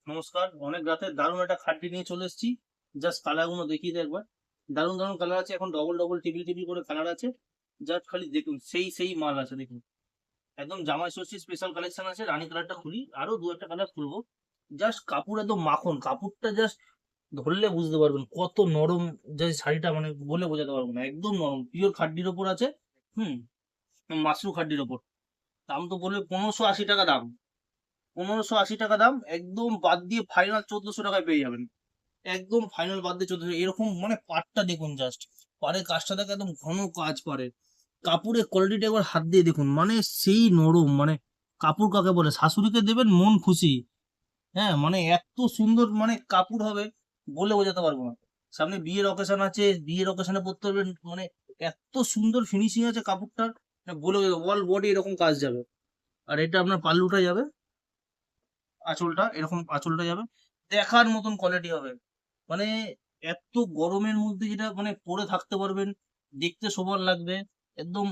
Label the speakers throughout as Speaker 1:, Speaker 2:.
Speaker 1: নমস্কার। অনেক রাতে দারুণ একটা খাটনি নিয়ে চলে এসেছি। জাস্ট কালারগুলো দেখিয়ে দেয় একবার। দারুণ দারুণ কালার আছে, এখন ডবল ডবল টিবিল টিবিল করে কালার আছে। জাস্ট খালি দেখুন, সেই মাল আছে দেখুন। একদম জামাই ষষ্ঠী স্পেশাল কালেকশন আছে। রানী কালারটা খুলি, আরো দু একটা কালার খুলবো। জাস্ট কাপড় একদম মাখন, কাপড়টা জাস্ট ধরলে বুঝতে পারবেন কত নরম। যে শাড়িটা মানে বলে বোঝাতে পারবো না, একদম নরম পিওর খাড্ডির ওপর আছে। হুম, মাশরু খাড্ডির ওপর। দাম তো বলবে 1580 টাকা দাম। 1580 টাকা দাম, একদম বাদ দিয়ে ফাইনাল 1400 টাকায় পেয়ে যাবেন। একদম ফাইনাল বাদ দিয়ে 1400। এরকম মানে পাড়টা দেখুন, জাস্ট পাড়ের কাজটা দেখে একদম ঘন কাজ পারে। কাপড়ের কোয়ালিটিটা একবার হাত দিয়ে দেখুন, মানে সেই নরম, মানে কাপড় কাকে বলে শাশুড়িকে দেবেন মন খুশি। হ্যাঁ, মানে এত সুন্দর মানে কাপড় হবে, বলে বোঝাতে পারবো না। সামনে বিয়ের অকেশন আছে, বিয়ের অকেশনে পরতে পারবেন, মানে এত সুন্দর ফিনিশিং আছে কাপড়টার, মানে বলে অল বডি এরকম কাজ যাবে। আর এটা আপনার পাল্লুটা যাবে, আঁচলটা এরকম আঁচলটা যাবে, দেখার মতন কোয়ালিটি হবে। মানে এত গরমের মধ্যে যেটা মানে পরে থাকতে পারবেন, দেখতে সোবার লাগবে। একদম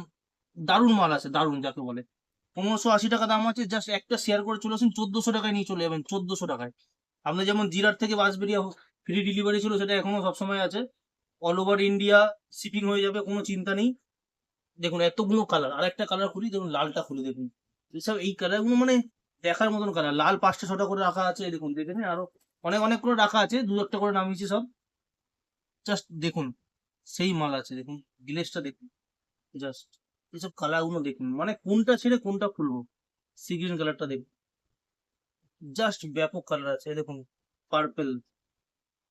Speaker 1: দারুণ মাল আছে, দারুণ যাকে বলে। 1580 টাকা দাম আছে, জাস্ট একটা শেয়ার করে চলে আসুন, 1400 টাকায় নিয়ে চলে যাবেন, 1400 টাকায়। আপনি যেমন জিরাট থেকে বাঁশবেড়িয়া ফ্রি ডেলিভারি ছিল, সেটা এখনো সবসময় আছে। অল ওভার ইন্ডিয়া শিপিং হয়ে যাবে, কোনো চিন্তা নেই। দেখুন এতগুলো কালার, আর একটা কালার খুলি দেখুন, লালটা খুলি দেখুন। এসব এই কালারগুলো মানে দেখার মতন কালার। লাল 5টা 6টা করে রাখা আছে, এই দেখুন দেখে নিন। আরো অনেক অনেক করে রাখা আছে, দু একটা করে নামিয়েছি সব। জাস্ট দেখুন, সেই মাল আছে দেখুন। গ্লেজটা দেখুন, জাস্ট এইসব কালারগুলো দেখুন, মানে কোনটা ছেড়ে কোনটা খুলবো। সি গ্রিন কালারটা দেখুন, জাস্ট ব্যাপক কালার আছে। এই দেখুন পার্পেল,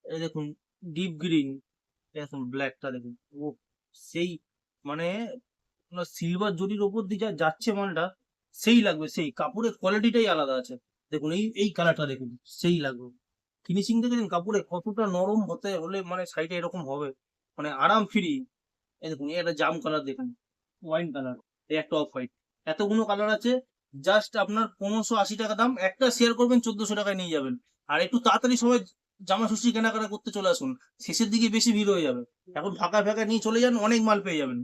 Speaker 1: এই দেখুন ডিপ গ্রিন, দেখুন ব্ল্যাকটা দেখুন। ও সেই মানে সিলভার জরির ওপর দিয়ে যা যাচ্ছে মালটা, সেই লাগবে। সেই কাপড়ের কোয়ালিটিটাই আলাদা আছে। দেখুন এই কালারটা দেখুন, সেই লাগবে। ফিনিশিং দেখেছেন কাপড়ে কতটা নরম হতে হলে মানে শাড়িটা এরকম হবে, মানে আরাম ফ্রি। এই দেখুন, এই একটা জাম কালার দেখুন, ওয়াইন কালার, এই একটা অফ হোয়াইট। এতগুলো কালার আছে। জাস্ট আপনার 1580 টাকা দাম, একটা শেয়ার করবেন 1400 টাকায় নিয়ে যাবেন। আর একটু তাড়াতাড়ি সবাই জামা ষষ্ঠী কেনাকাটা করতে চলে আসুন, শেষের দিকে বেশি ভিড় হয়ে যাবে। এখন ফাঁকা ফাঁকা নিয়ে চলে যান, অনেক মাল পেয়ে যাবেন।